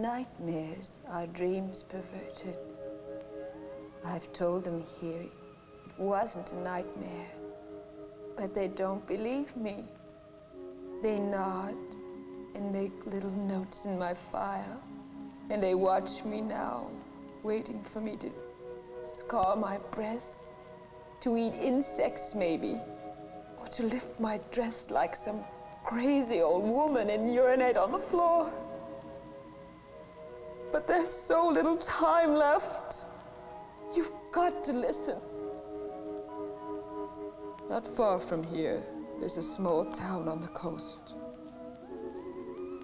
nightmares, our dreams perverted. I've told them here it wasn't a nightmare, but they don't believe me. They nod and make little notes in my file, and they watch me now, waiting for me to scar my breasts, to eat insects maybe, or to lift my dress like some crazy old woman and urinate on the floor. But there's so little time left. You've got to listen. Not far from here, there's a small town on the coast.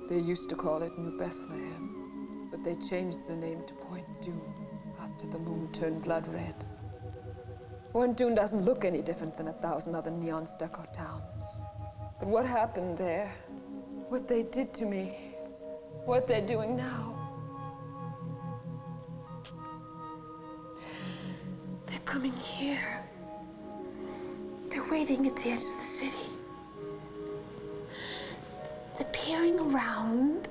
They used to call it New Bethlehem, but they changed the name to Point Dune after the moon turned blood red. Point Dune doesn't look any different than 1,000 other neon stucco towns. But what happened there, what they did to me, what they're doing now, they're coming here. They're waiting at the edge of the city. They're peering around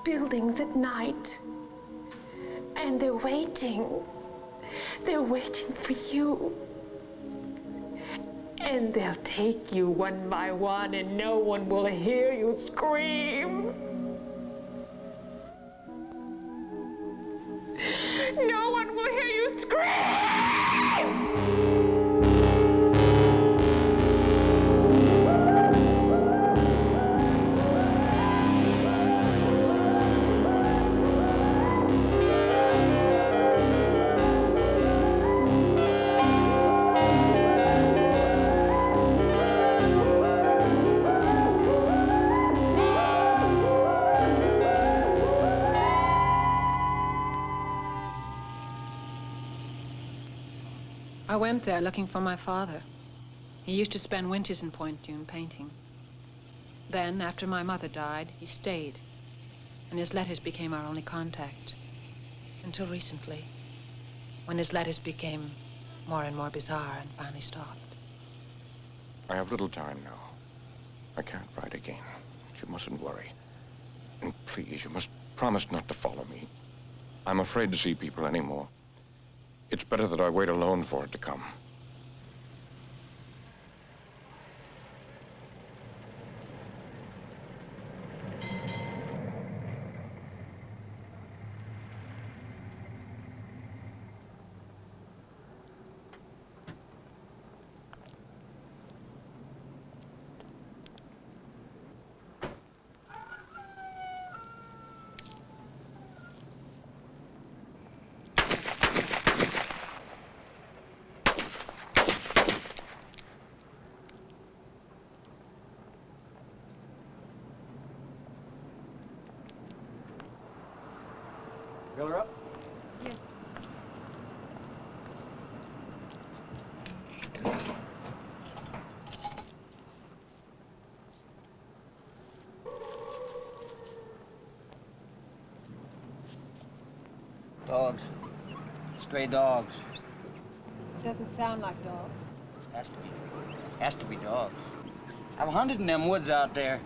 buildings at night. And they're waiting. They're waiting for you. And they'll take you one by one, and no one will hear you scream. No one will hear you scream! I went there looking for my father. He used to spend winters in Point Dune painting. Then, after my mother died, he stayed, and his letters became our only contact. Until recently, when his letters became more and more bizarre and finally stopped. I have little time now. I can't write again. You mustn't worry. And please, you must promise not to follow me. I'm afraid to see people anymore. It's better that I wait alone for it to come. Fill her up? Yes. Dogs. Stray dogs. Doesn't sound like dogs. Has to be. Has to be dogs. I've hunted in them woods out there.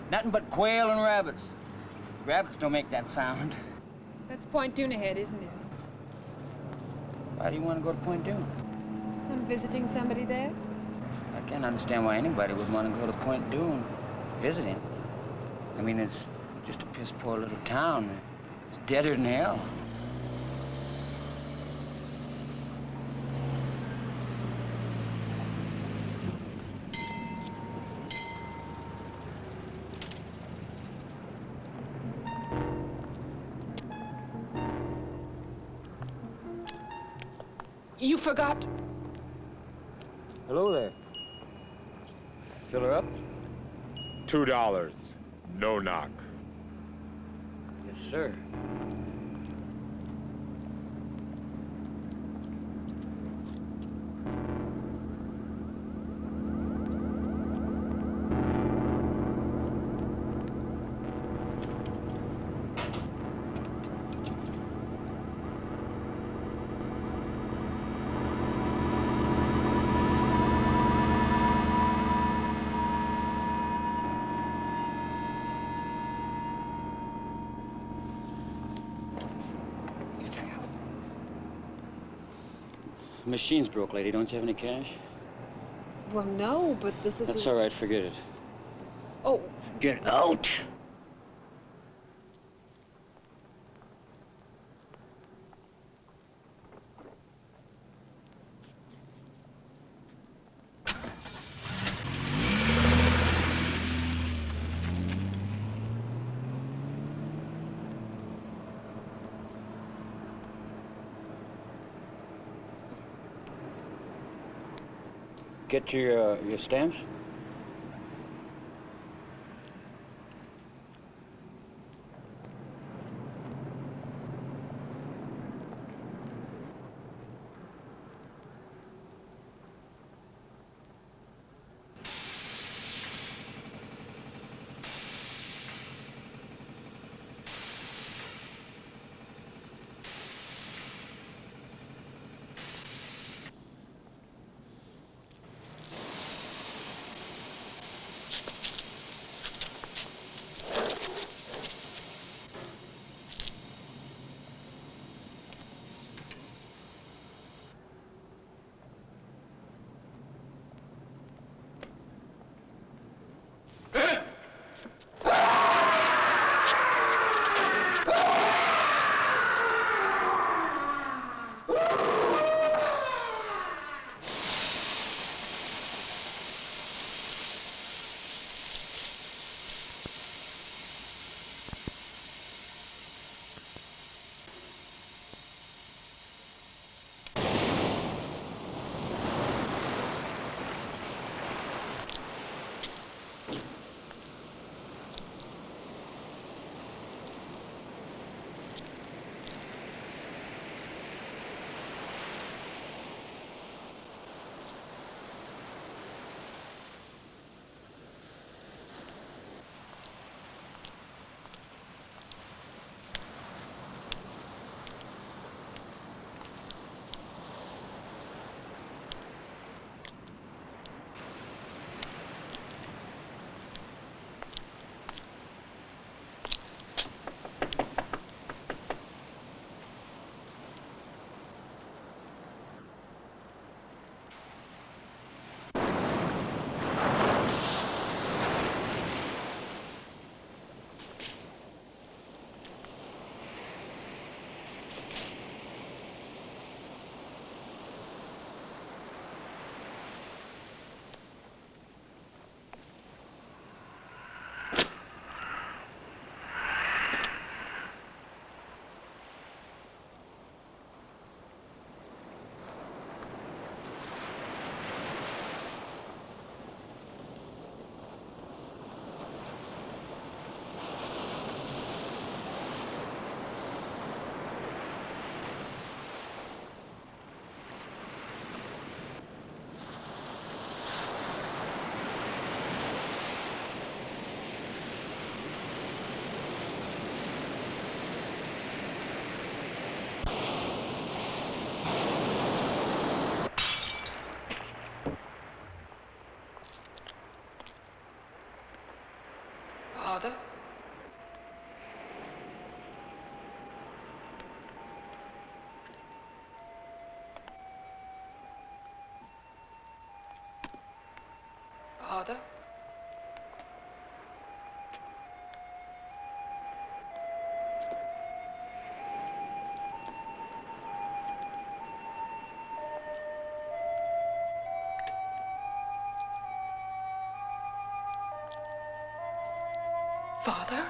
Nothing but quail and rabbits. Rabbits don't make that sound. That's Point Dune ahead, isn't it? Why do you want to go to Point Dune? I'm visiting somebody there. I can't understand why anybody would want to go to Point Dune visiting. I mean, it's just a piss poor little town. It's deader than hell. You forgot. Hello there. Fill her up? $2. No knock. Yes, sir. The machine's broke, lady. Don't you have any cash? Well, no, but this is... That's all right. Forget it. Oh. Get out! Get your stamps? Father? Father? Father?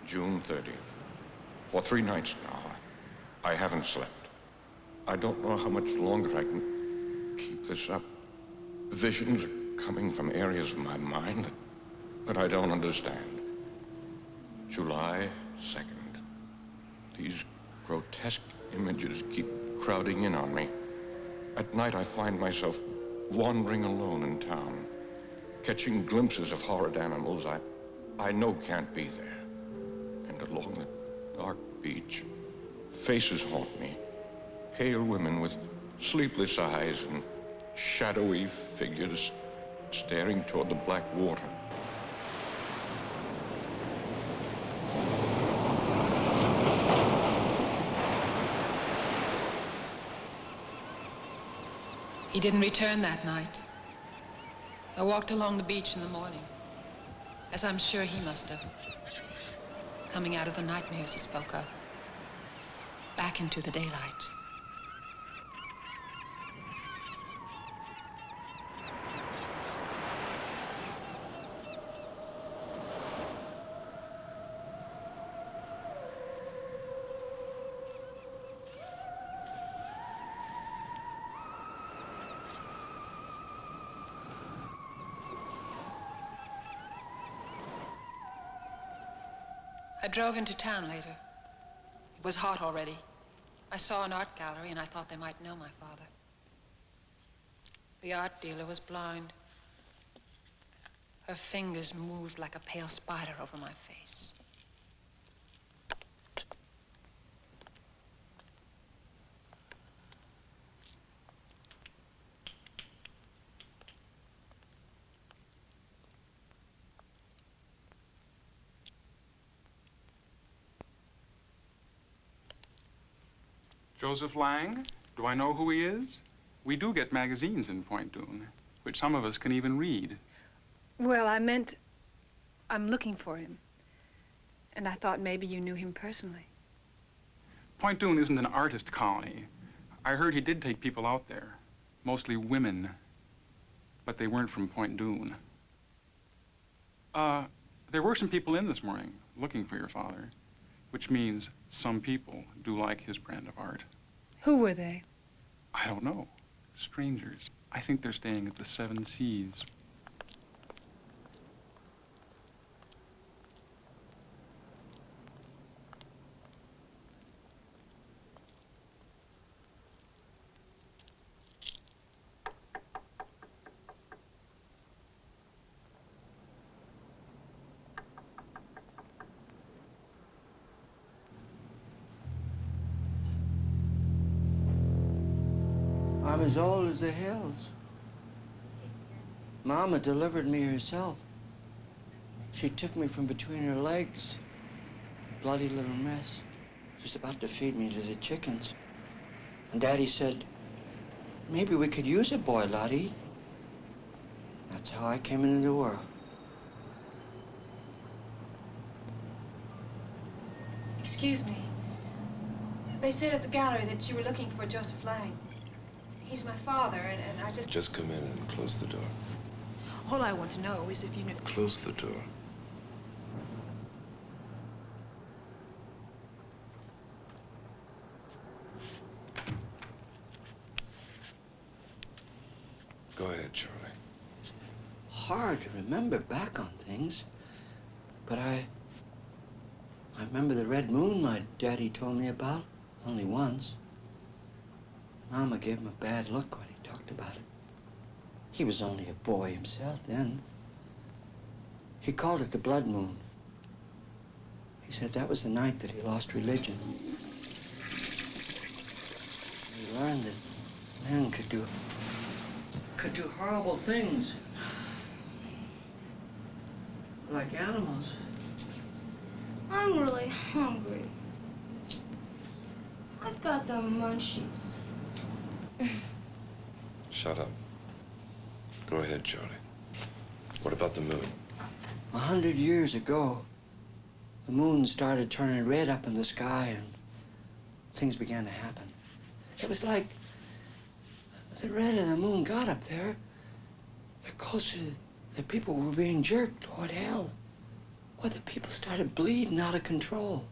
June 30th. For 3 nights now, I haven't slept. I don't know how much longer I can keep this up. Visions are coming from areas of my mind that I don't understand. July 2nd. These grotesque images keep crowding in on me. At night, I find myself wandering alone in town, catching glimpses of horrid animals I know can't be there. And along the dark beach, faces haunt me. Pale women with sleepless eyes and shadowy figures staring toward the black water. He didn't return that night. I walked along the beach in the morning, as I'm sure he must have, coming out of the nightmares he spoke of, back into the daylight. I drove into town later. It was hot already. I saw an art gallery and I thought they might know my father. The art dealer was blind. Her fingers moved like a pale spider over my face. Joseph Lang? Do I know who he is? We do get magazines in Point Dune, which some of us can even read. Well, I meant I'm looking for him. And I thought maybe you knew him personally. Point Dune isn't an artist colony. I heard he did take people out there, mostly women, but they weren't from Point Dune. There were some people in this morning looking for your father, which means some people do like his brand of art. Who were they? I don't know. Strangers. I think they're staying at the Seven Seas. I'm as old as the hills. Mama delivered me herself. She took me from between her legs. Bloody little mess. Just about to feed me to the chickens. And Daddy said, maybe we could use a boy, Lottie. That's how I came into the world. Excuse me. They said at the gallery that you were looking for Joseph Lang. He's my father, and I just... Just come in and close the door. All I want to know is if you knew... Close the door. Go ahead, Charlie. It's hard to remember back on things, but I remember the red moon my daddy told me about, only once. Mama gave him a bad look when he talked about it. He was only a boy himself then. He called it the blood moon. He said that was the night that he lost religion. He learned that men could do horrible things. Like animals. I'm really hungry. I've got the munchies. Shut up. Go ahead, Charlie. What about the moon? 100 years ago, the moon started turning red up in the sky and things began to happen. It was like the red of the moon got up there, the closer the people were being jerked toward hell. Well, the people started bleeding out of control.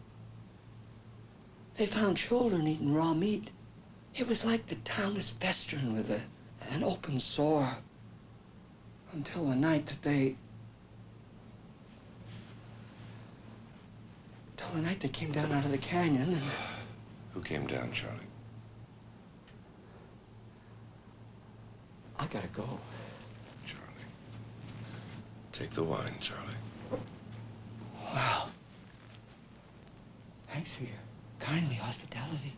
They found children eating raw meat. It was like the town was festering with an open sore. Until the night that they... Till the night they came down out of the canyon and... Who came down, Charlie? I gotta go. Charlie. Take the wine, Charlie. Well, thanks for your kindly hospitality.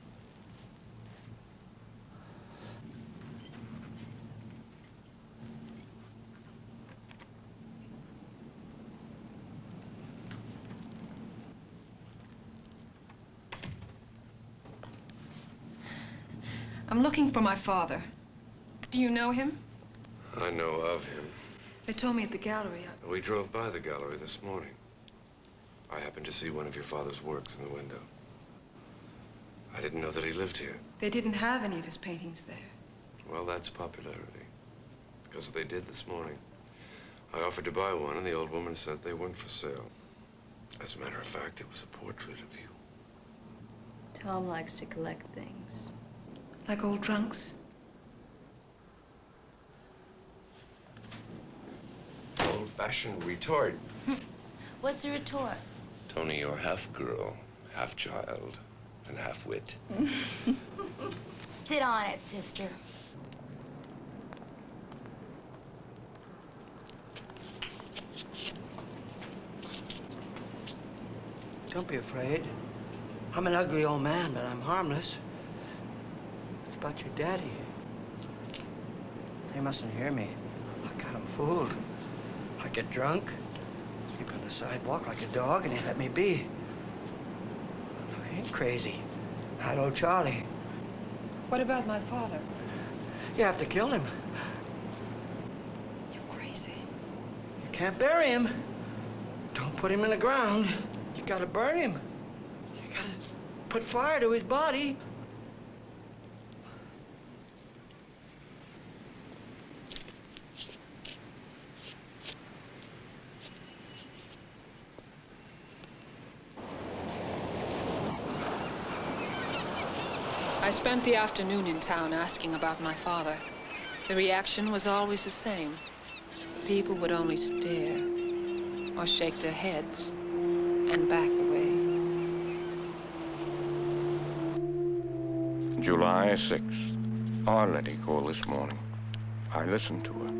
I'm looking for my father. Do you know him? I know of him. They told me at the gallery. We drove by the gallery this morning. I happened to see one of your father's works in the window. I didn't know that he lived here. They didn't have any of his paintings there. Well, that's popularity. Because they did this morning. I offered to buy one, and the old woman said they weren't for sale. As a matter of fact, it was a portrait of you. Tom likes to collect things. Like old trunks? Old-fashioned retort. What's a retort? Tony, you're half girl, half child, and half wit. Sit on it, sister. Don't be afraid. I'm an ugly old man, but I'm harmless. It's about your daddy. They mustn't hear me. I got him fooled. I get drunk, sleep on the sidewalk like a dog, and they let me be. I ain't crazy. I know Charlie. What about my father? You have to kill him. You're crazy. You can't bury him. Don't put him in the ground. You gotta burn him. You gotta put fire to his body. I spent the afternoon in town asking about my father. The reaction was always the same. People would only stare or shake their heads and back away. July 6th. Our Letty called this morning. I listened to her,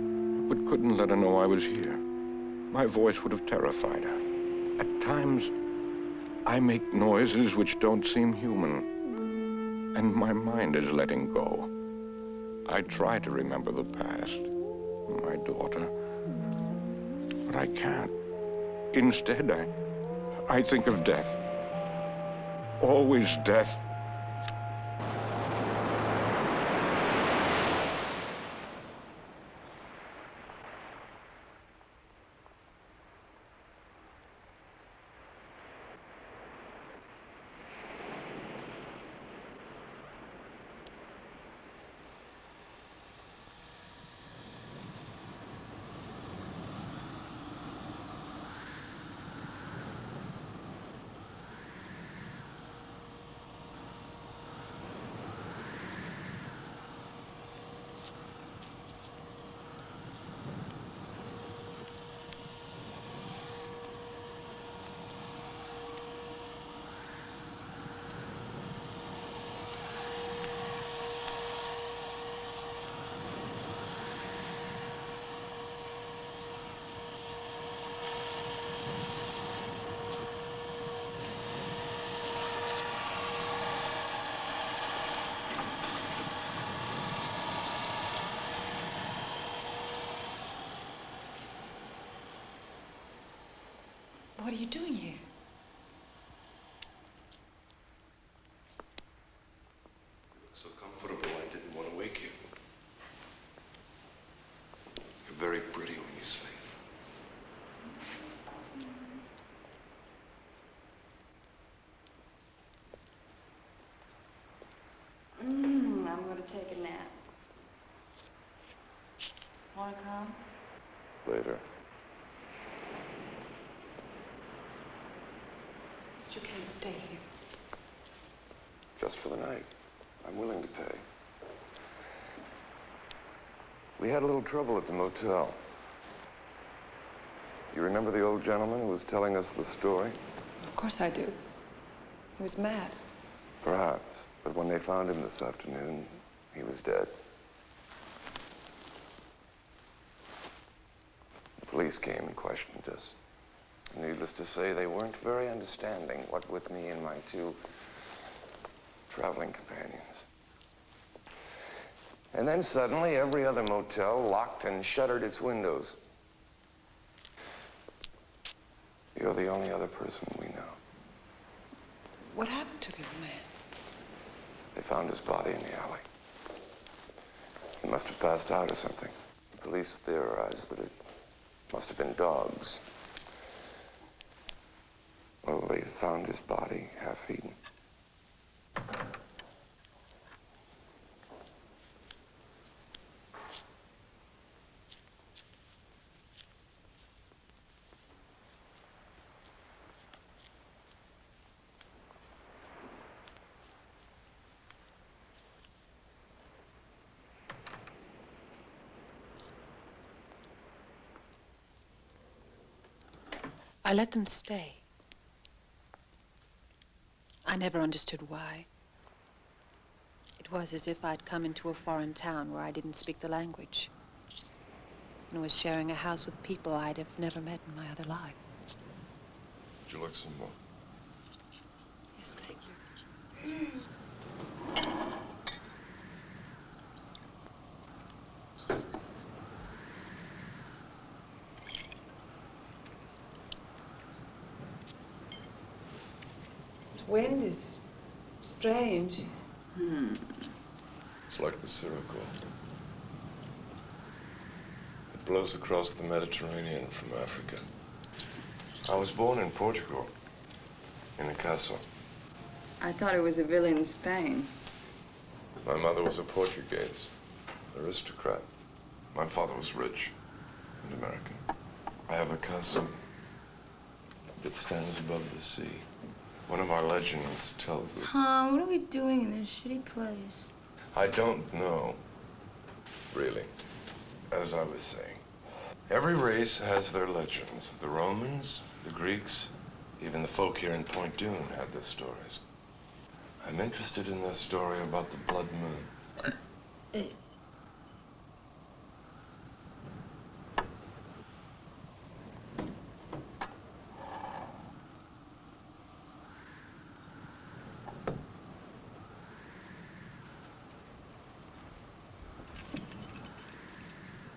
but couldn't let her know I was here. My voice would have terrified her. At times, I make noises which don't seem human, and my mind is letting go. I try to remember the past, my daughter, but I can't. Instead, I think of death. Always death. What are you doing here? You look so comfortable, I didn't want to wake you. You're very pretty when you sleep. I'm going to take a nap. Want to come? Later. you can't stay here. Just for the night. I'm willing to pay. We had a little trouble at the motel. You remember the old gentleman who was telling us the story? Of course I do. He was mad. Perhaps. But when they found him this afternoon, he was dead. The police came and questioned us. Needless to say, they weren't very understanding, what with me and my two traveling companions. And then suddenly, every other motel locked and shuttered its windows. You're the only other person we know. What happened to the old man? They found his body in the alley. He must have passed out or something. The police theorized that it must have been dogs. Well, they found his body half-eaten. I let them stay. I never understood why. It was as if I'd come into a foreign town where I didn't speak the language and was sharing a house with people I'd have never met in my other life. Would you like some more? Yes, thank you. This wind is strange. It's like the Sirocco. It blows across the Mediterranean from Africa. I was born in Portugal, in a castle. I thought it was a villa in Spain. My mother was a Portuguese, aristocrat. My father was rich and American. I have a castle that stands above the sea. One of our legends tells it. Tom, what are we doing in this shitty place? I don't know, really. As I was saying, every race has their legends. The Romans, the Greeks, even the folk here in Point Dune had their stories. I'm interested in this story about the blood moon.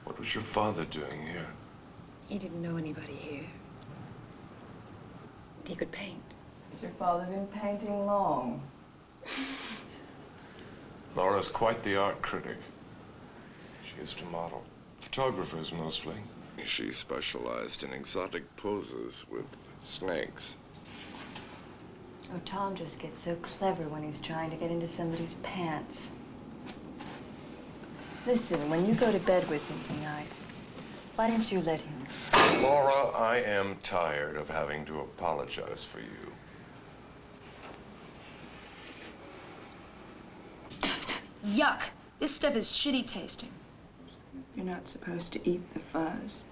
What was your father doing here? He didn't know anybody here. He could paint. Has your father been painting long? Laura's quite the art critic. She used to model. Photographers mostly. She specialized in exotic poses with snakes. Oh, Tom just gets so clever when he's trying to get into somebody's pants. Listen, when you go to bed with him tonight, why don't you let him sleep? Laura, I am tired of having to apologize for you. Yuck! This stuff is shitty tasting. You're not supposed to eat the fuzz.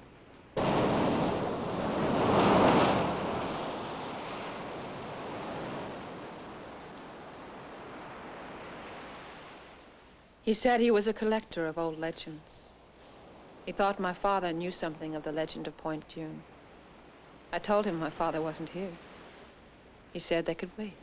He said he was a collector of old legends. He thought my father knew something of the legend of Point Dune. I told him my father wasn't here. He said they could wait.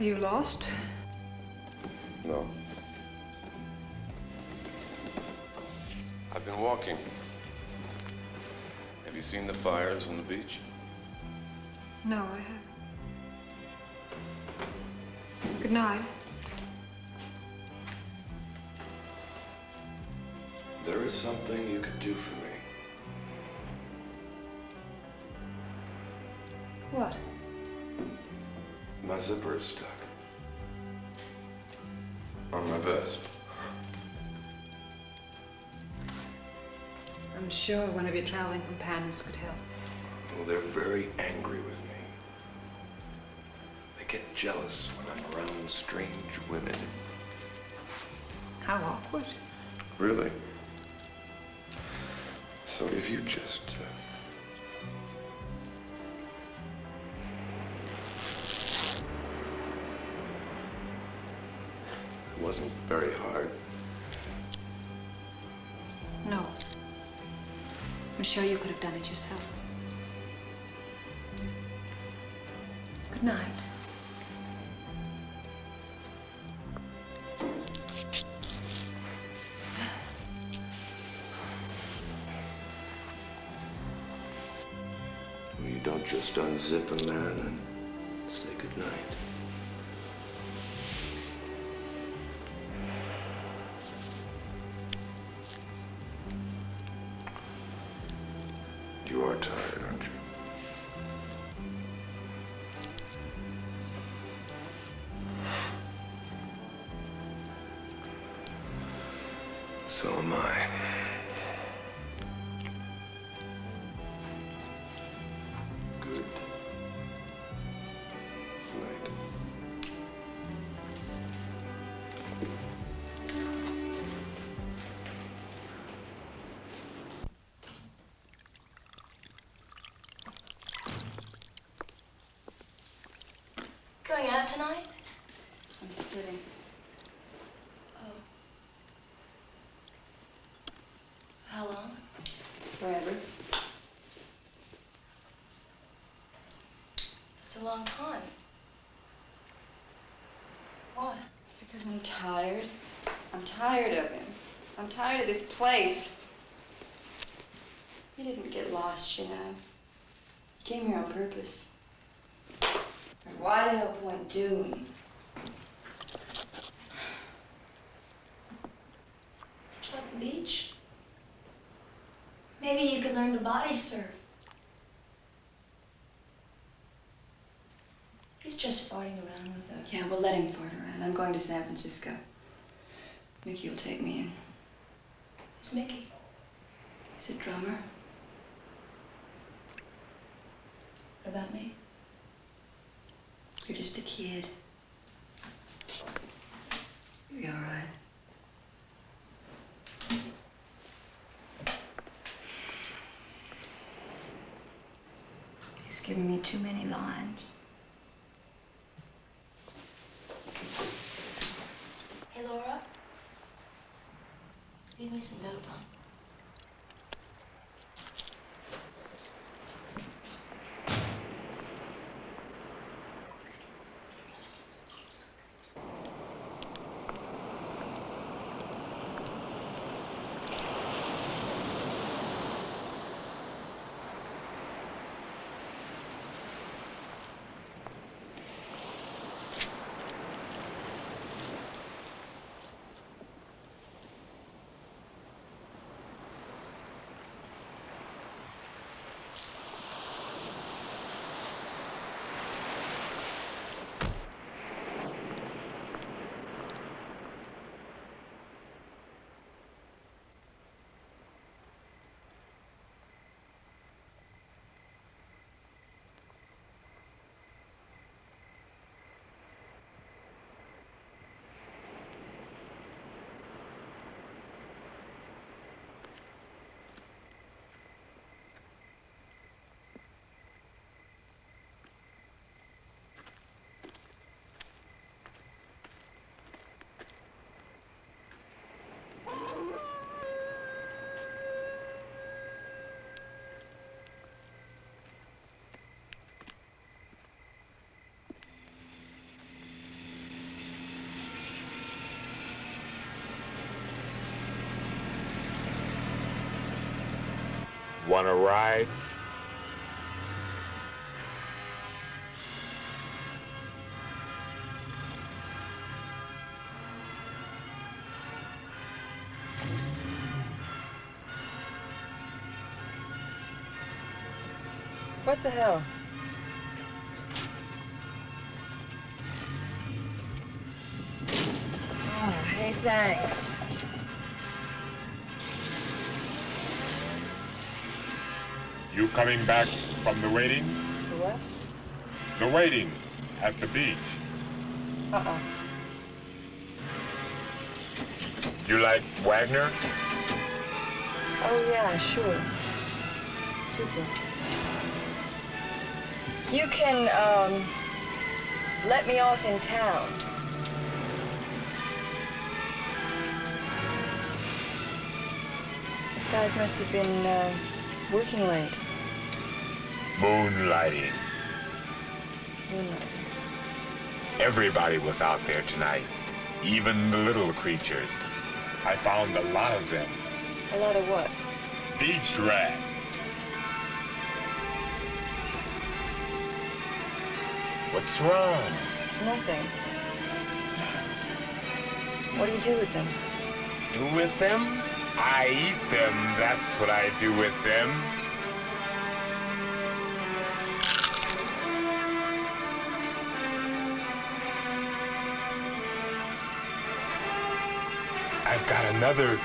Are you lost? No. I've been walking. Have you seen the fires on the beach? No, I haven't. Good night. There is something you could do for me. What? My zipper is stuck. On my vest. I'm sure one of your traveling companions could help. Well, they're very angry with me. They get jealous when I'm around strange women. How awkward. Really? So if you just... It wasn't very hard. No. I'm sure you could have done it yourself. Good night. You don't just unzip a man and say goodnight. You are tired, aren't you? So am I. Good night. Going out tonight? I'm splitting. Oh. How long? Forever. That's a long time. Why? Because I'm tired. I'm tired of him. I'm tired of this place. He didn't get lost, you know. He came here on purpose. And why the hell Point Dune? Did you like the beach? Maybe you could learn to body surf. He's just farting around with us. Yeah, we'll let him fart around. I'm going to San Francisco. Mickey will take me in. Who's Mickey? He's a drummer. What about me? You're just a kid. You'll be all right. He's given me too many lines. Hey, Laura. Leave me some dope, huh? Want a ride? What the hell? Oh, hey, thanks. You coming back from the waiting? The what? The waiting at the beach. Uh-uh. You like Wagner? Oh, yeah, sure. Super. You can, let me off in town. You guys must have been, working late. Moonlighting. Moonlight. Everybody was out there tonight. Even the little creatures. I found a lot of them. A lot of what? Beach rats. What's wrong? Nothing. What do you do with them? Do with them? I eat them. That's what I do with them. I've got another,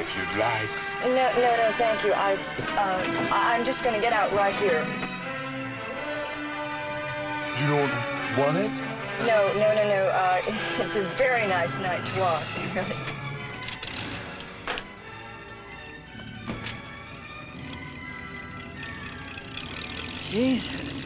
if you'd like. No, thank you. I'm just gonna get out right here. You don't want it? No. It's a very nice night to walk, really. Jesus.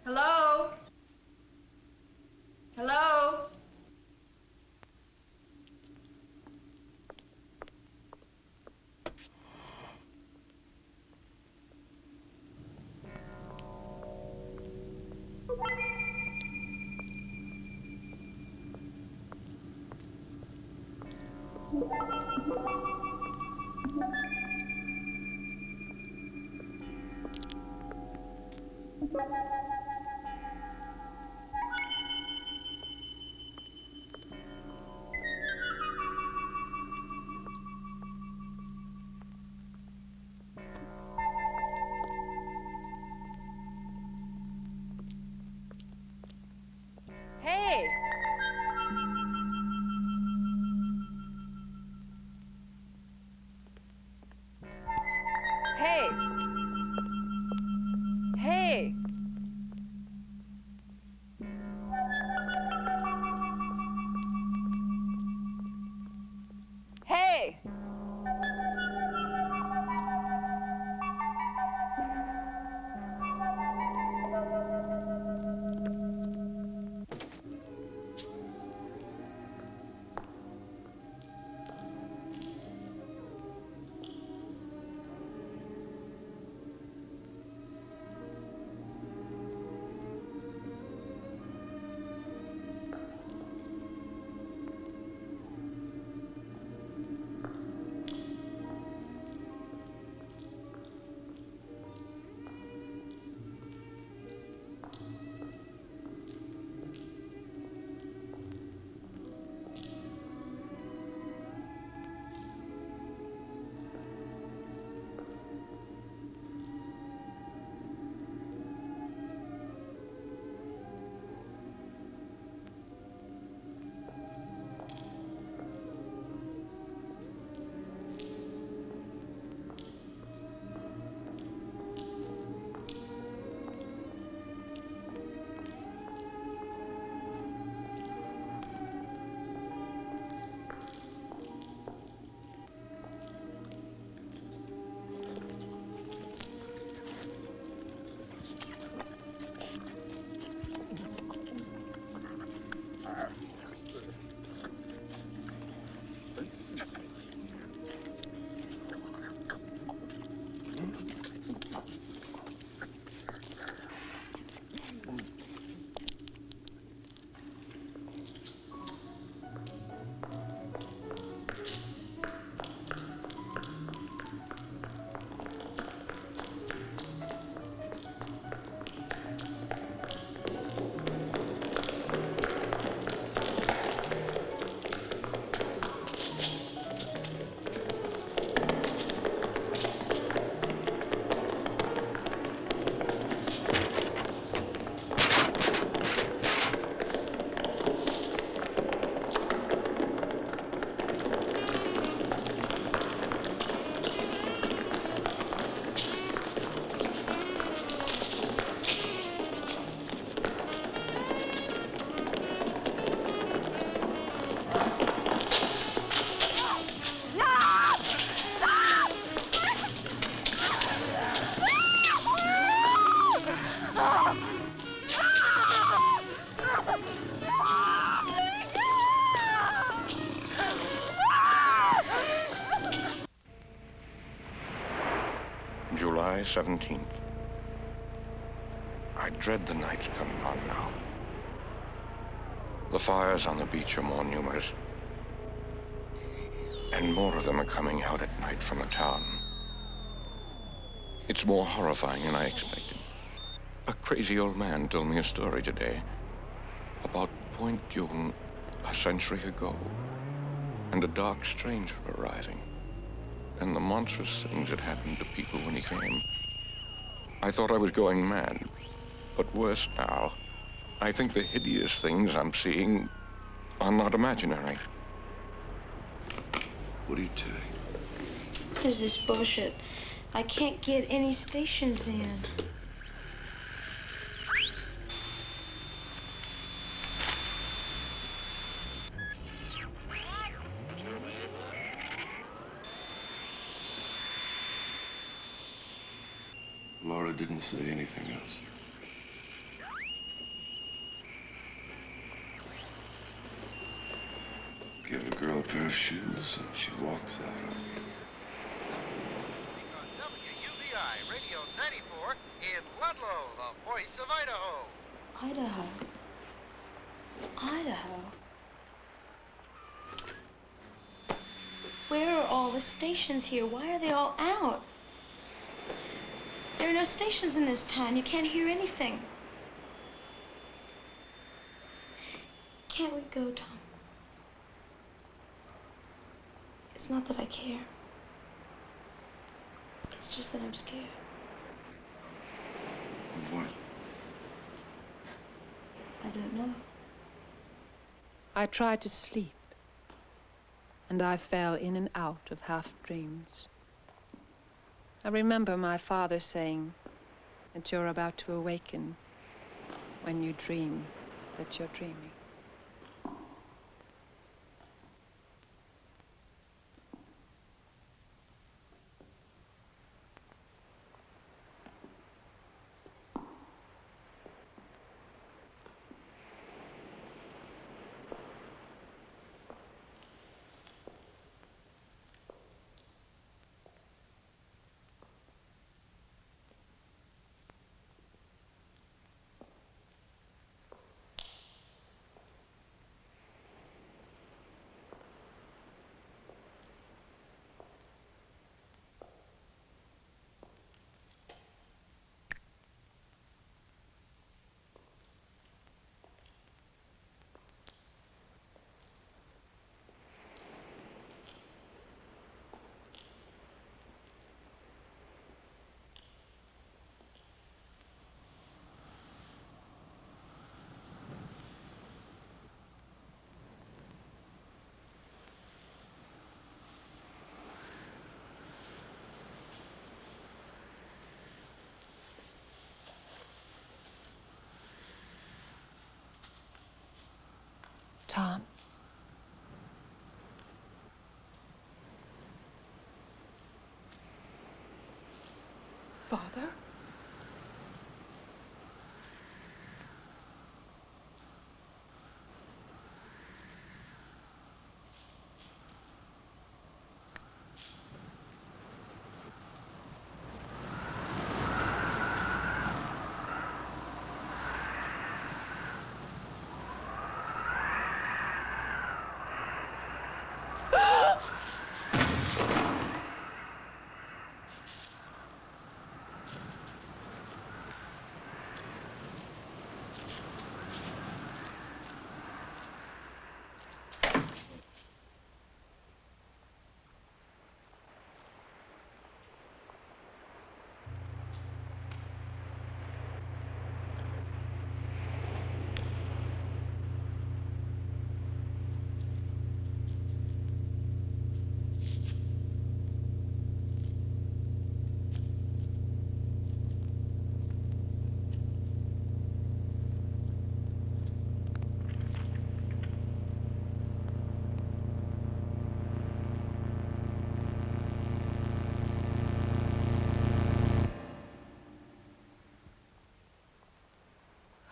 Hello? Hello? Hey! July 17th. I dread the nights coming on now. The fires on the beach are more numerous, and more of them are coming out at night from the town. It's more horrifying than I expected. A crazy old man told me a story today about Point Dune a century ago, and a dark stranger arriving, and the monstrous things that happened to people when he came. I thought I was going mad, but worse now. I think the hideous things I'm seeing are not imaginary. What are you doing? What is this bullshit? I can't get any stations in. Laura didn't say anything else. Give a girl a pair of shoes and she walks out on you. WUBI Radio 94 in Ludlow, the voice of Idaho. Idaho. Idaho. Where are all the stations here? Why are they all out? There are no stations in this town. You can't hear anything. Can't we go, Tom? It's not that I care. It's just that I'm scared. Of what? I don't know. I tried to sleep, and I fell in and out of half-dreams. I remember my father saying that you're about to awaken when you dream that you're dreaming. Tom. Father?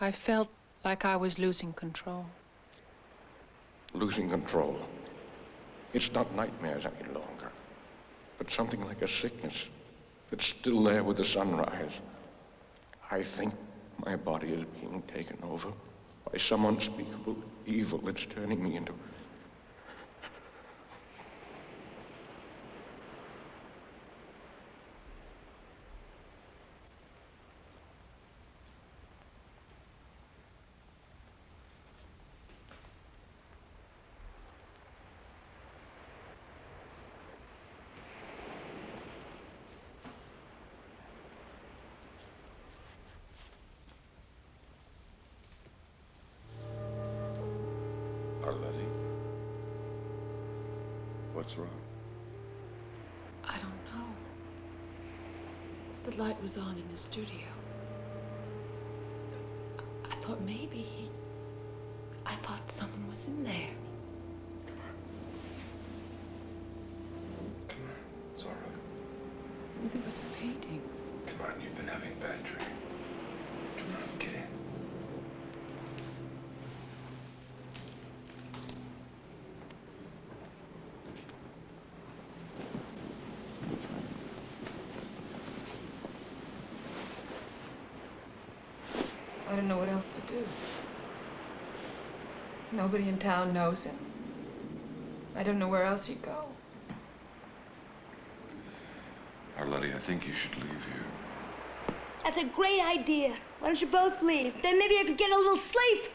I felt like I was losing control. Losing control. It's not nightmares any longer, but something like a sickness. that's still there with the sunrise. I think my body is being taken over by some unspeakable evil that's turning me into... Arletty? What's wrong? I don't know. The light was on in the studio. I thought maybe I thought someone was in there. Come on. It's all right. There was a painting. Come on, you've been having a bad dream. Come on, get in. I don't know what else to do. Nobody in town knows him. I don't know where else he'd go. Arletty, I think you should leave here. That's a great idea. Why don't you both leave? Then maybe I could get a little sleep.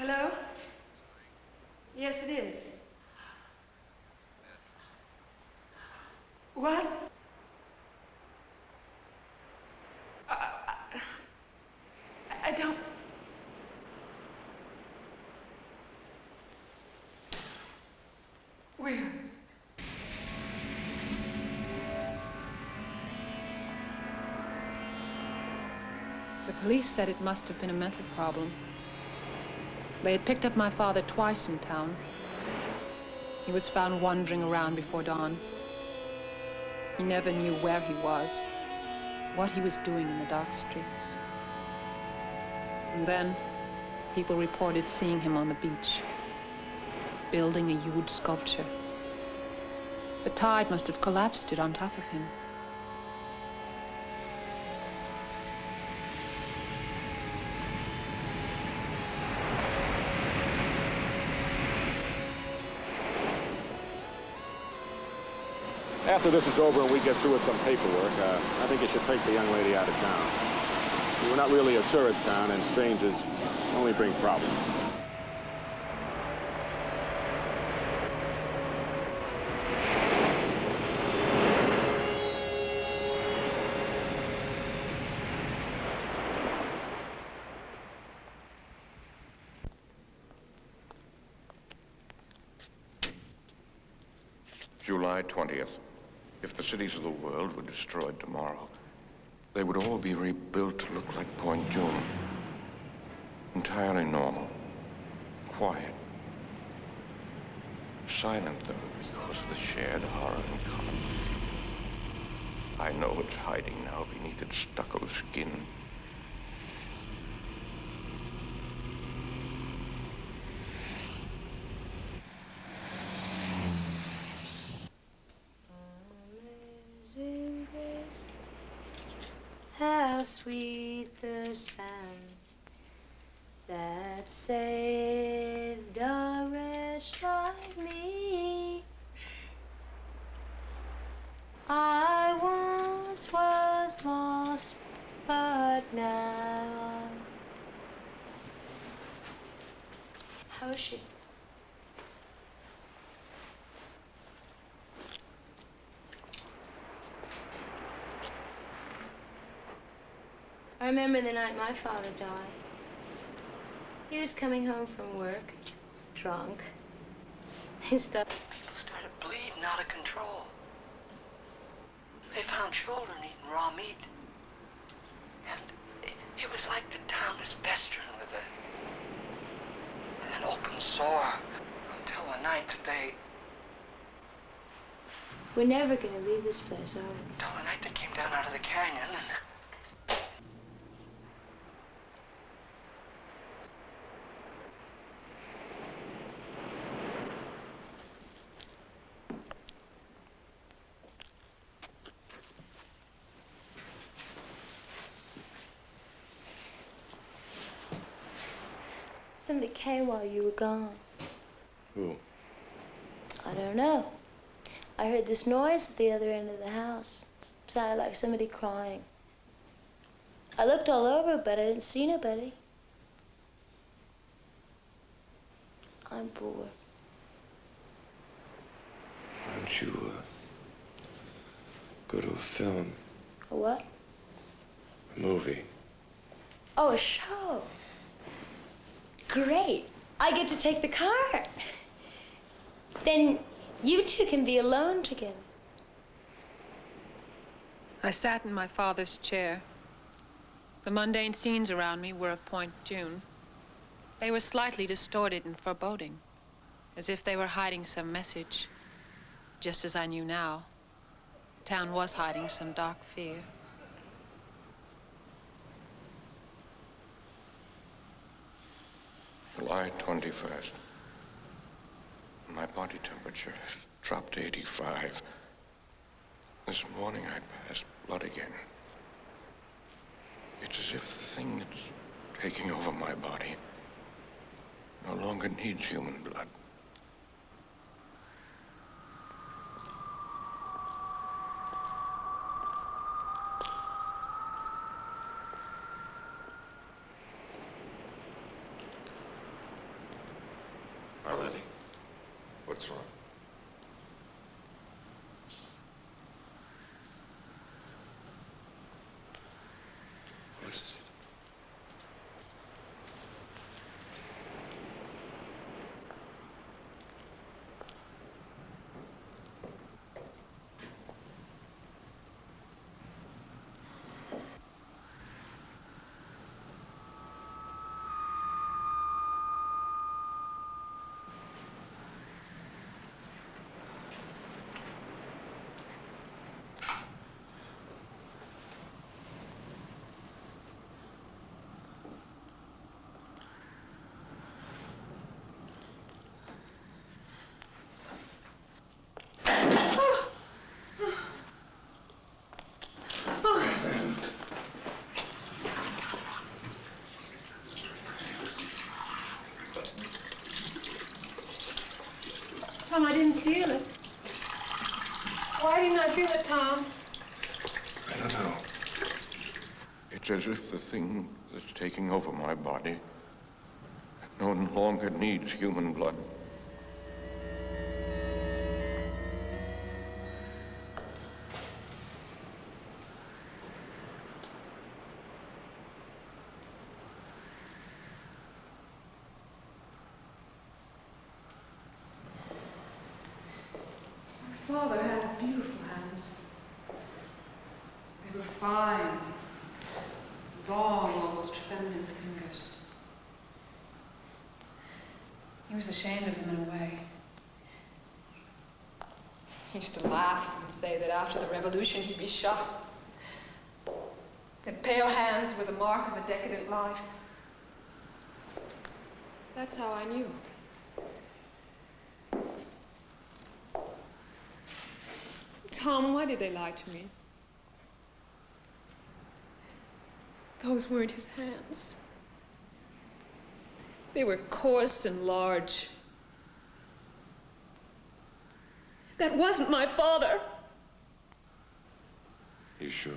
Hello? Yes, it is. What? I don't... Where? The police said it must have been a mental problem. They had picked up my father twice in town. He was found wandering around before dawn. He never knew where he was, what he was doing in the dark streets. And then, people reported seeing him on the beach, building a huge sculpture. The tide must have collapsed it on top of him. After this is over and we get through with some paperwork, I think you should take the young lady out of town. We're not really a tourist town, and strangers only bring problems. July 20th. If the cities of the world were destroyed tomorrow, they would all be rebuilt to look like Point Dune. Entirely normal. Quiet. Silent, though, because of the shared horror in common. I know it's hiding now beneath its stucco skin. How sweet the sand that saved a wretch like me. I once was lost, but now. How is she? I remember the night my father died. He was coming home from work, drunk. He started Bleeding out of control. They found children eating raw meat. And it was like the town was festering with an open sore until the night that they... We're never gonna leave this place, are we? Until the night they came down out of the canyon and... Somebody came while you were gone. Who? I don't know. I heard this noise at the other end of the house. It sounded like somebody crying. I looked all over, but I didn't see nobody. I'm bored. Why don't you, go to a film? A what? A movie. Oh, a show. Great. I get to take the car. Then you two can be alone together. I sat in my father's chair. The mundane scenes around me were of Point Dune. They were slightly distorted and foreboding, as if they were hiding some message, just as I knew now. The town was hiding some dark fear. July 21st. My body temperature has dropped to 85. This morning I passed blood again. It's as if the thing that's taking over my body no longer needs human blood. Arletty, what's wrong? What is it? Tom, I didn't feel it. Why didn't I feel it, Tom? I don't know. It's as if the thing that's taking over my body no longer needs human blood. Father had beautiful hands. They were fine, long, almost feminine fingers. He was ashamed of them in a way. He used to laugh and say that after the revolution he'd be shot. That pale hands were the mark of a decadent life. That's how I knew. Tom, why did they lie to me? Those weren't his hands. They were coarse and large. That wasn't my father. You sure?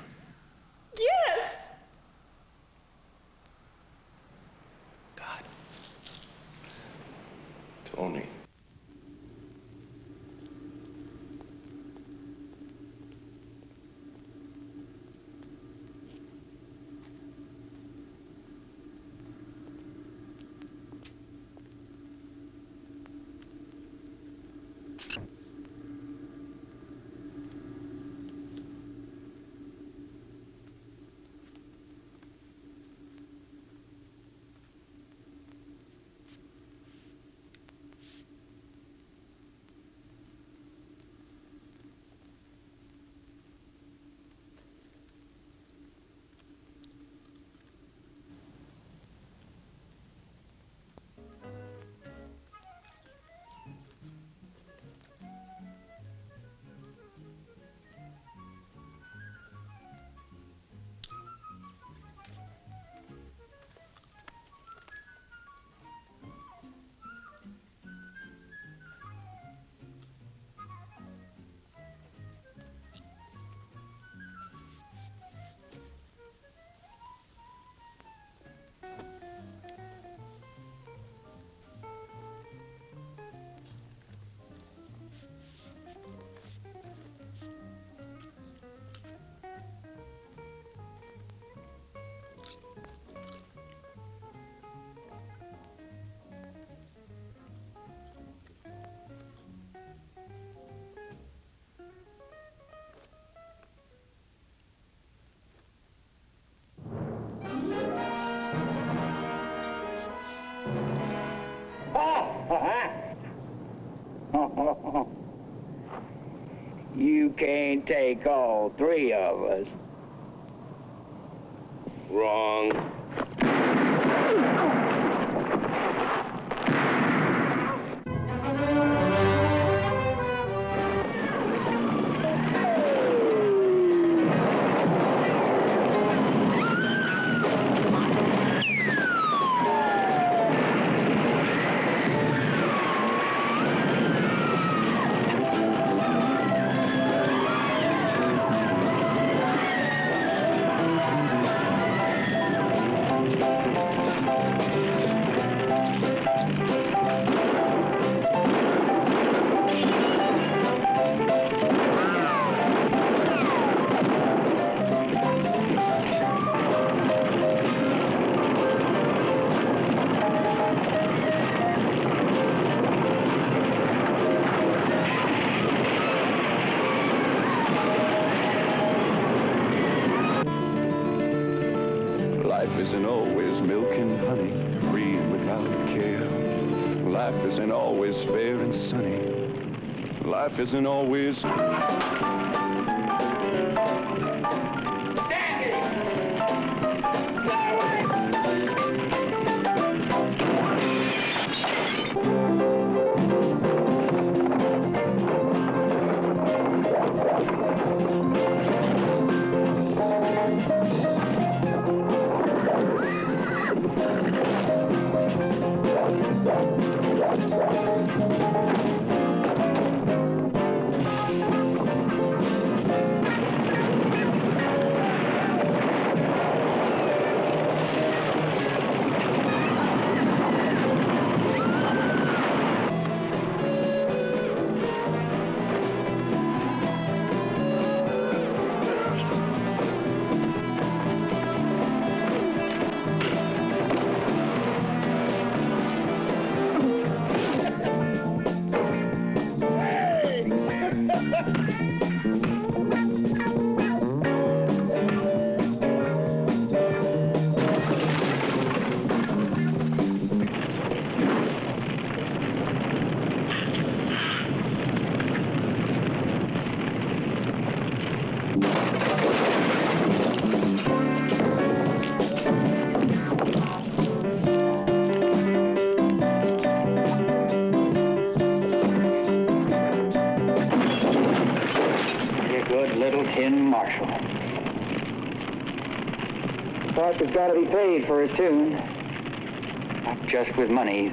Yes! God. Tony. You can't take all three of us. Wrong. Life isn't always milk and honey, free and without care. Life isn't always fair and sunny. Life isn't always... Tin Marshal. Parker's got to be paid for his tune. Not just with money.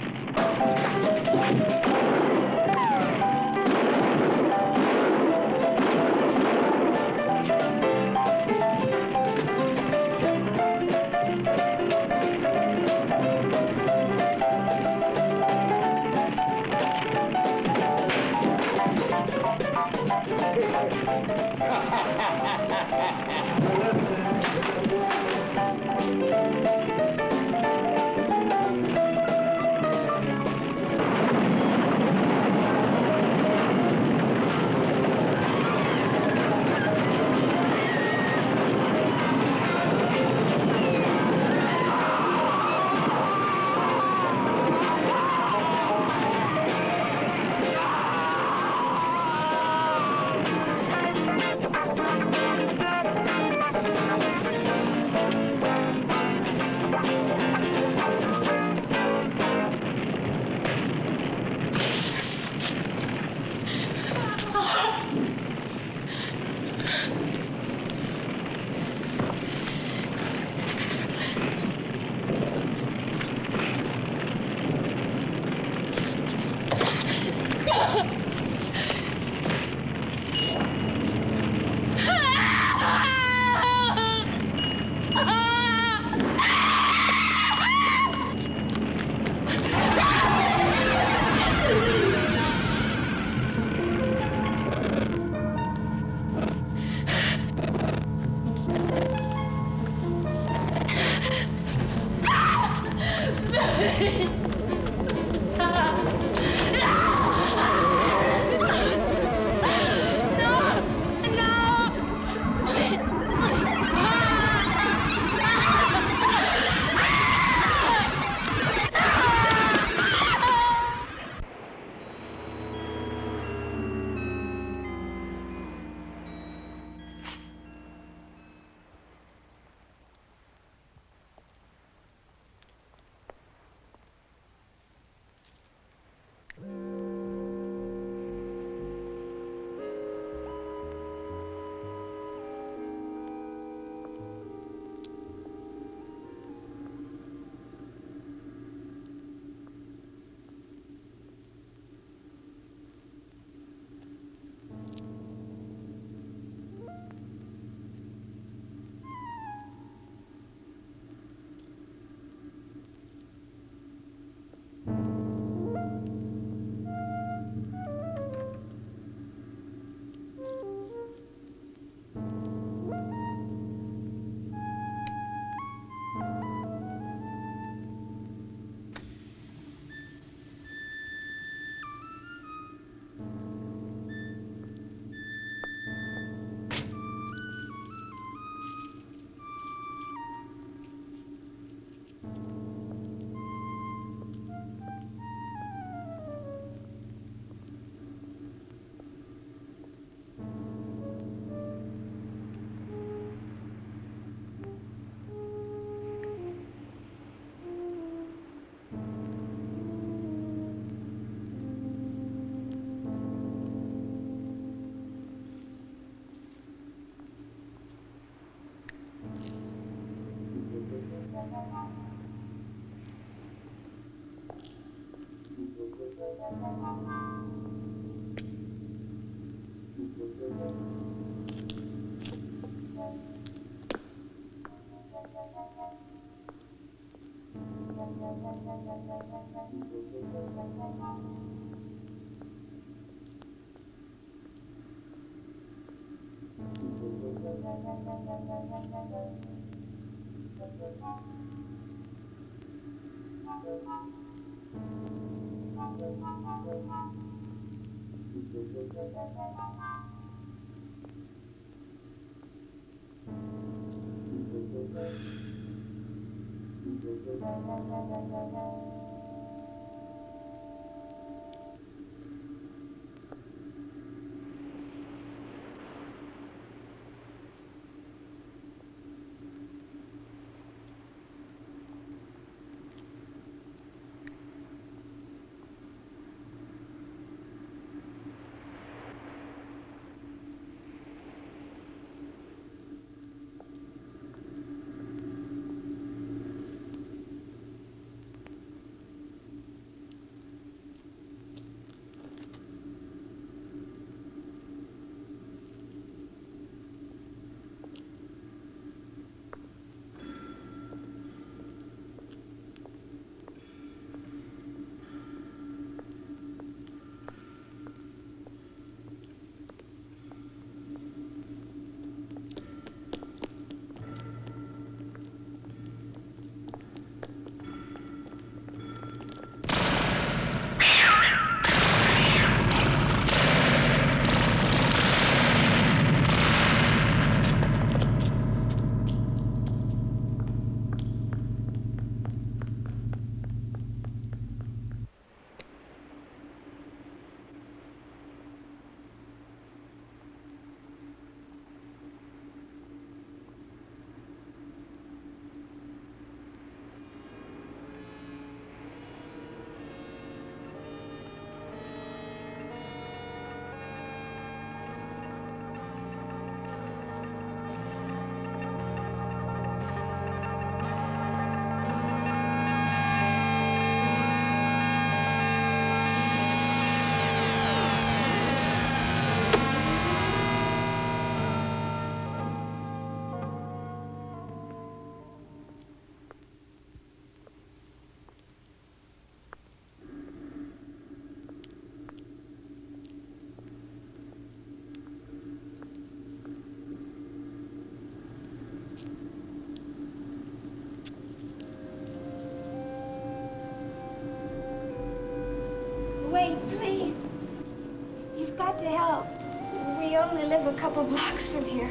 We only live a couple blocks from here.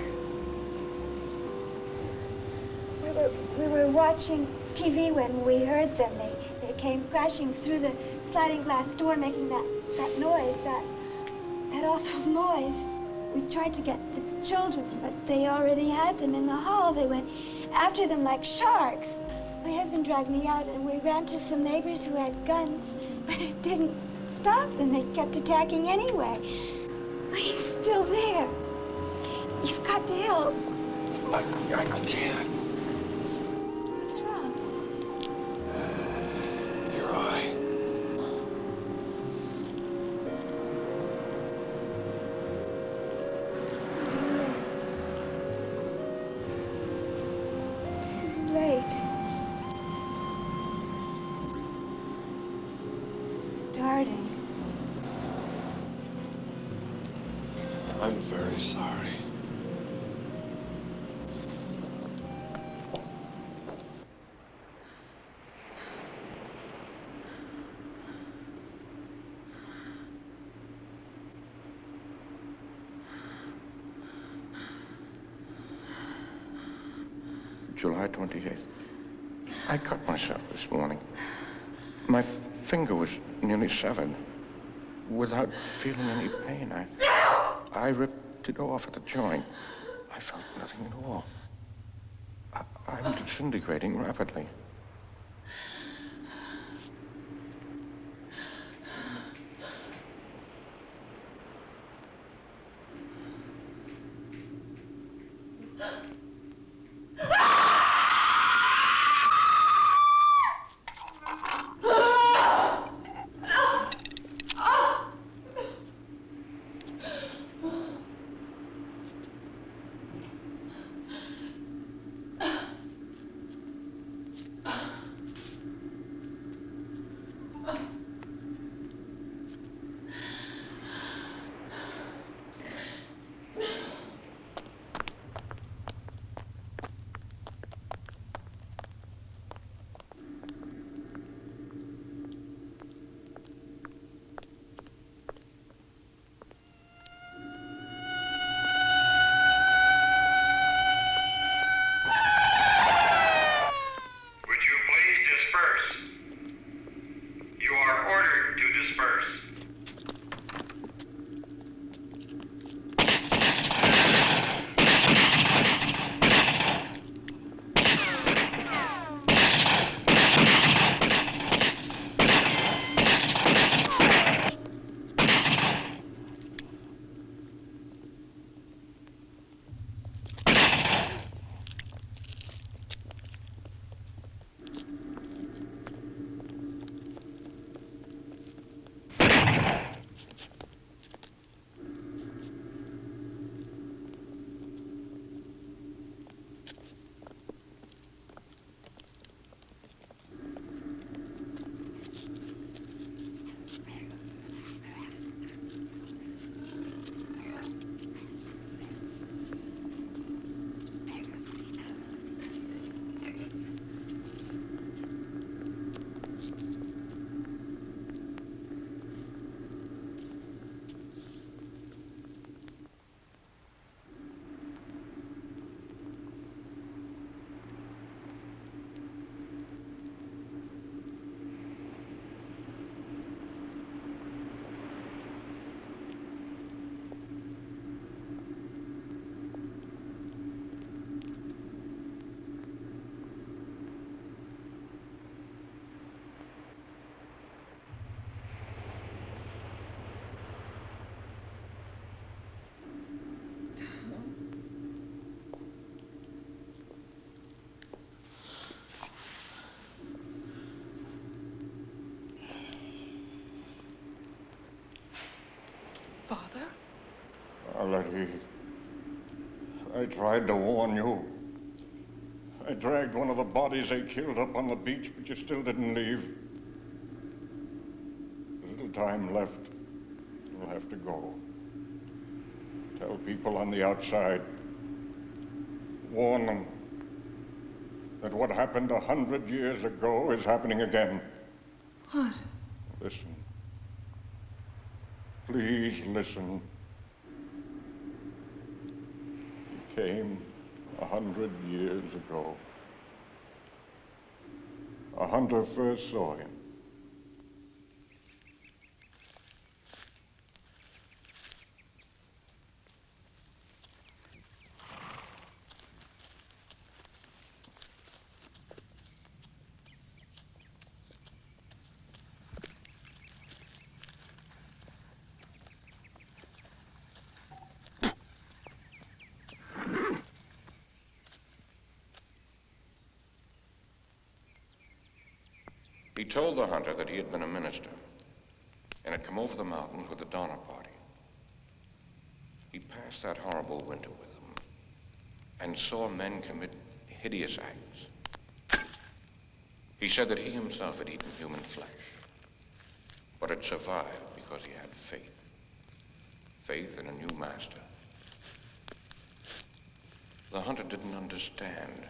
We were watching TV when we heard them. They came crashing through the sliding glass door, making that noise, that awful noise. We tried to get the children, but they already had them in the hall. They went after them like sharks. My husband dragged me out, and we ran to some neighbors who had guns, but it didn't stop them. They kept attacking anyway. He's still there. You've got to help. I can't. What's wrong? Your eye. Too late. Starting. I'm very sorry. July 28th. I cut myself this morning. My finger was nearly severed. Without feeling any pain, I ripped it off at the joint. I felt nothing at all. I'm disintegrating rapidly. Father? Letty, I tried to warn you. I dragged one of the bodies they killed up on the beach, but you still didn't leave. There's little time left. You'll have to go. Tell people on the outside. Warn them that what happened 100 years ago is happening again. What? Listen. Please listen. came 100 years ago. A hunter first saw him. He told the hunter that he had been a minister and had come over the mountains with the Donner Party. He passed that horrible winter with them and saw men commit hideous acts. He said that he himself had eaten human flesh, but had survived because he had faith. Faith in a new master. The hunter didn't understand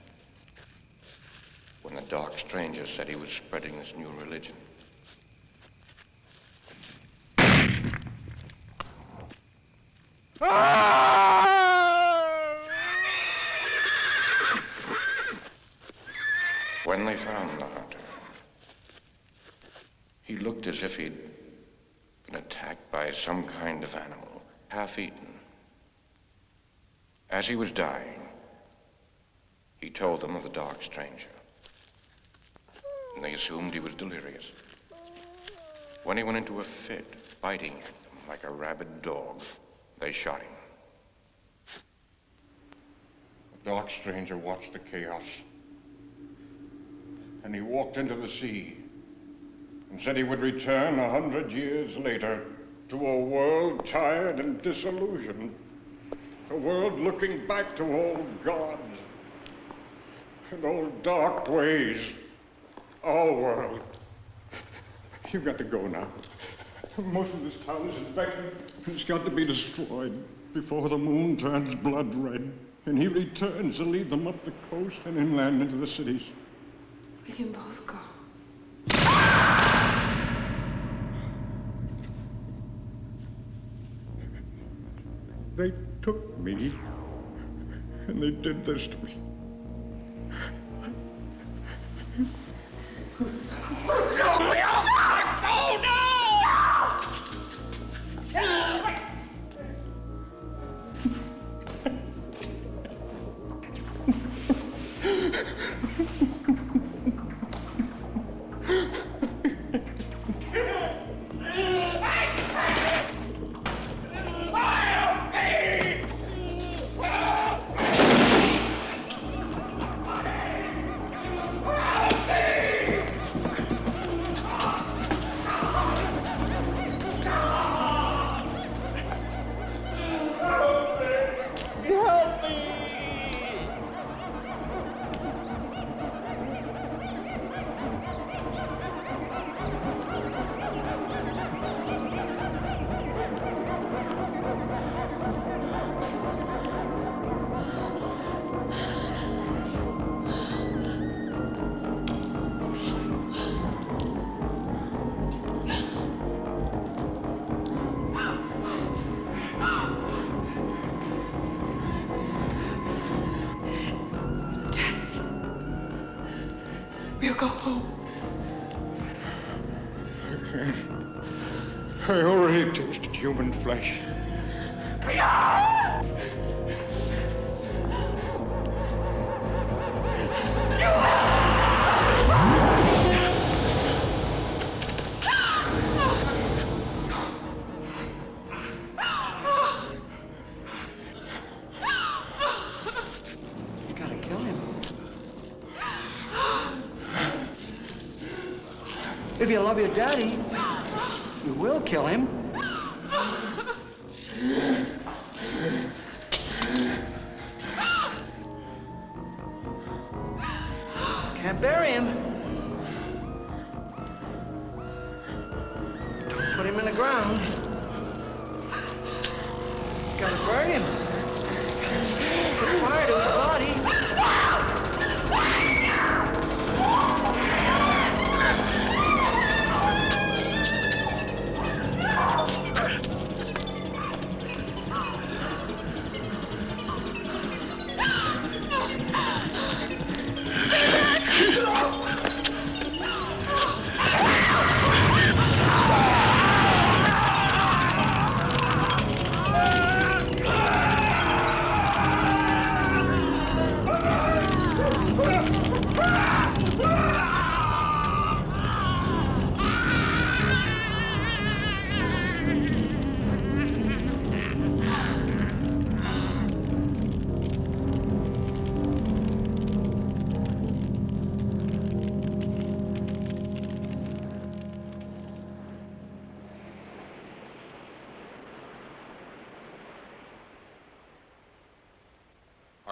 when the dark stranger said he was spreading this new religion. When they found the hunter, he looked as if he'd been attacked by some kind of animal, half-eaten. As he was dying, he told them of the dark stranger. And they assumed he was delirious. When he went into a fit, biting at them like a rabid dog, they shot him. The dark stranger watched the chaos. And he walked into the sea and said he would return 100 years later to a world tired and disillusioned. A world looking back to old gods and old dark ways. Our world. You've got to go now. Most of this town is infected. It's got to be destroyed before the moon turns blood red. And he returns to lead them up the coast and inland into the cities. We can both go. They took me, and they did this to me. We'll go home. I can't. I already tasted human flesh. If you love your daddy, you will kill him. Can't bury him. Don't put him in the ground. Gotta burn him. Put fire to his body.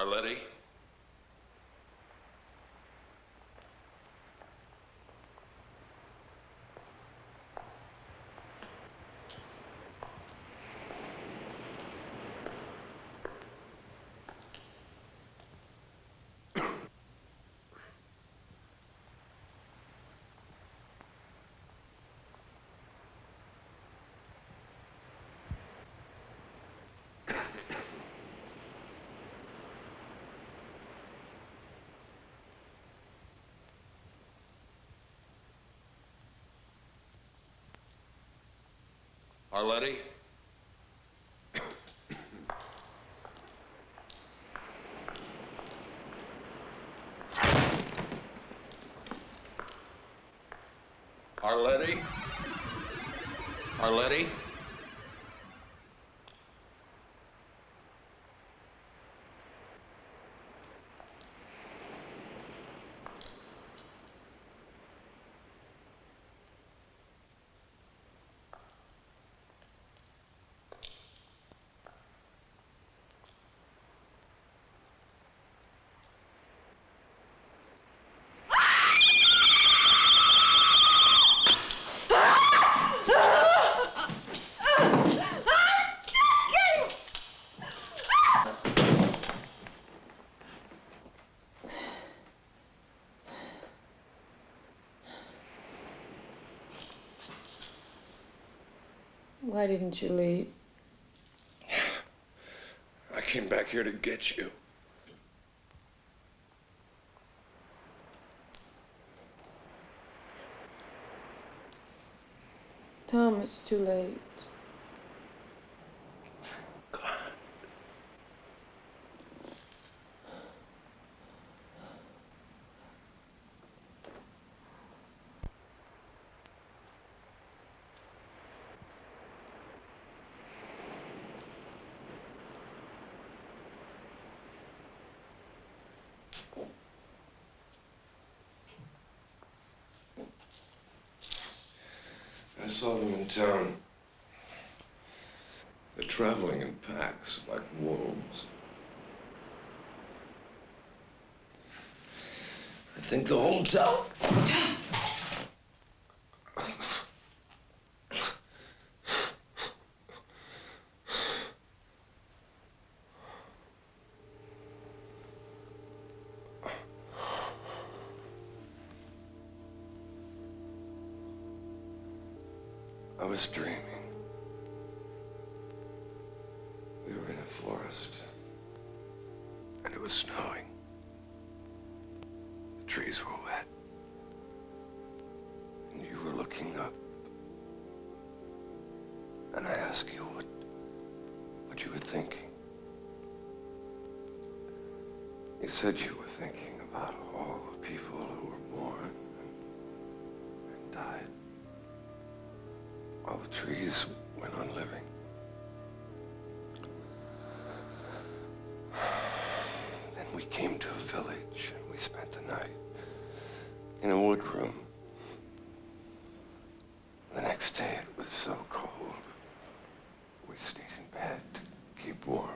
Arletty? Arletty? Arletty? Arletty? Why didn't you leave? I came back here to get you. Tom, it's too late. I saw them in town. They're traveling in packs like wolves. I think the whole town. I was dreaming. We were in a forest, and it was snowing. The trees were wet, and you were looking up. And I asked you what you were thinking. You said you were thinking about all the people who were born and died. While the trees went on living. Then we came to a village and we spent the night in a wood room. The next day it was so cold. We stayed in bed to keep warm.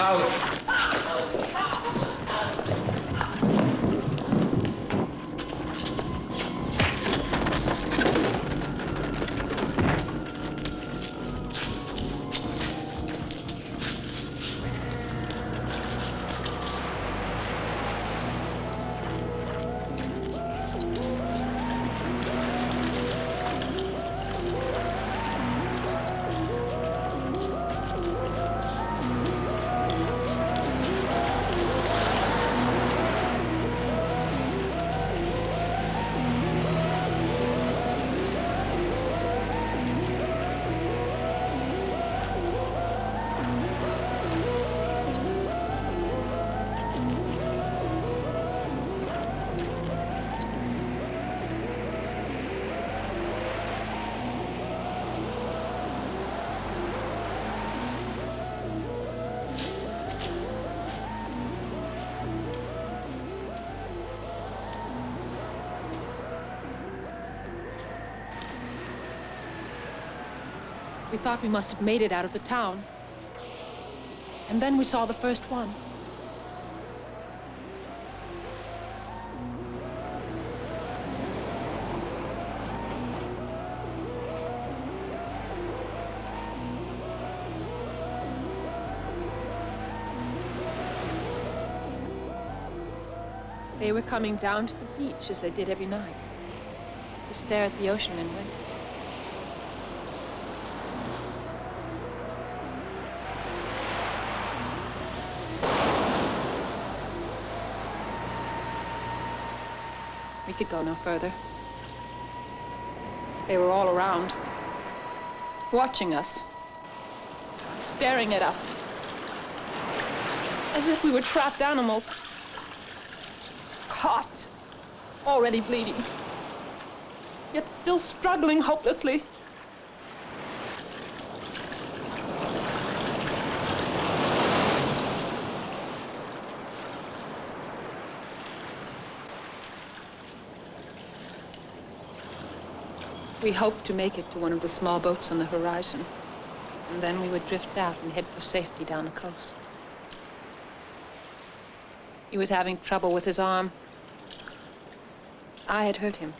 out. We thought we must have made it out of the town. And then we saw the first one. They were coming down to the beach as they did every night, to stare at the ocean and wait. We could go no further. They were all around, watching us, staring at us, as if we were trapped animals, caught, already bleeding, yet still struggling hopelessly. We hoped to make it to one of the small boats on the horizon, and then we would drift out and head for safety down the coast. He was having trouble with his arm. I had hurt him.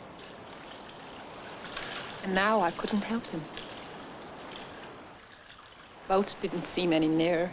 And now I couldn't help him. Boats didn't seem any nearer.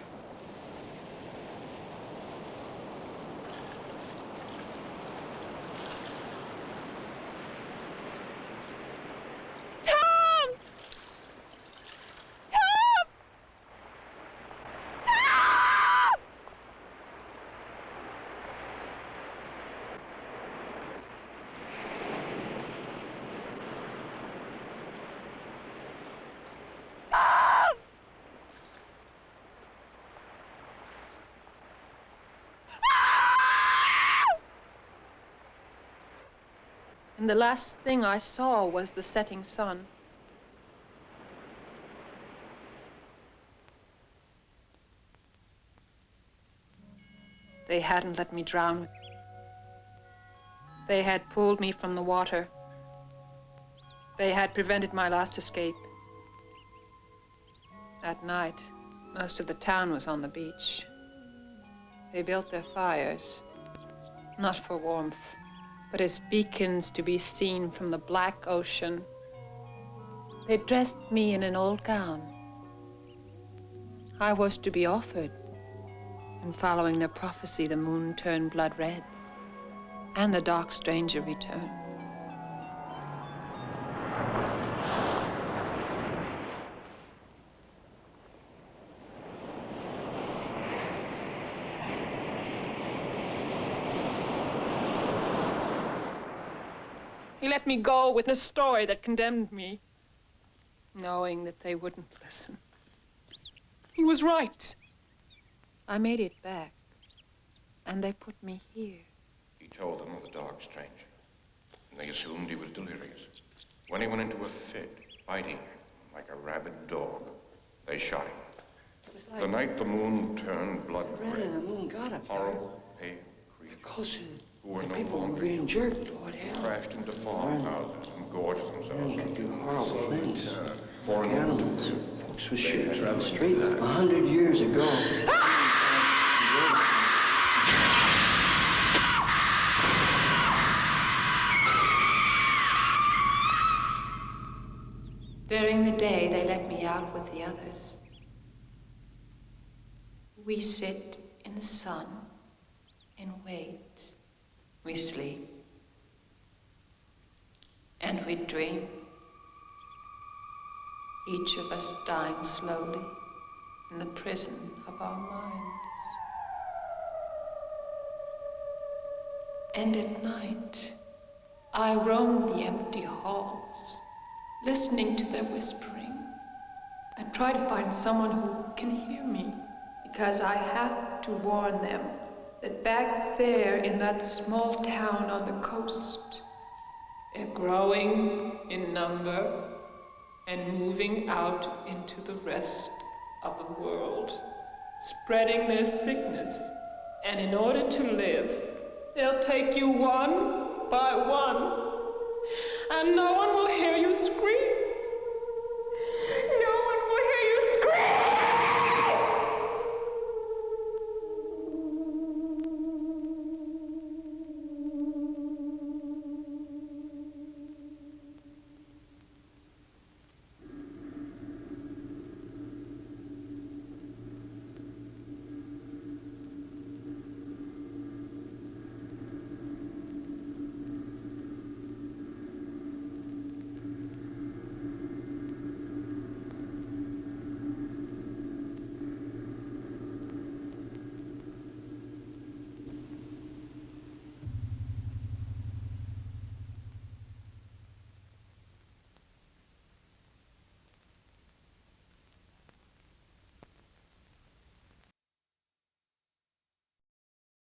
And the last thing I saw was the setting sun. They hadn't let me drown. They had pulled me from the water. They had prevented my last escape. That night, most of the town was on the beach. They built their fires, not for warmth, but as beacons to be seen from the black ocean. They dressed me in an old gown. I was to be offered, and following their prophecy, the moon turned blood red, and the dark stranger returned. He let me go with a story that condemned me, knowing that they wouldn't listen. He was right. I made it back, and they put me here. He told them of the dark stranger, and they assumed he was delirious. When he went into a fit, biting like a rabid dog, they shot him. The night the moon turned blood red, And the moon got up. horrible, pale creatures who were no People were longer being human, jerked toward hell. crashed into farmhouses and gorged themselves. Men could do horrible things. For Animals. Folks were shooting in the streets 100 years ago. day they let me out with the others. We sit in the sun and wait. We sleep. And we dream. Each of us dying slowly in the prison of our minds. And at night, I roam the empty halls, listening to their whispering. I try to find someone who can hear me, because I have to warn them that back there in that small town on the coast, they're growing in number and moving out into the rest of the world, spreading their sickness. And in order to live, they'll take you one by one, and no one will hear you scream.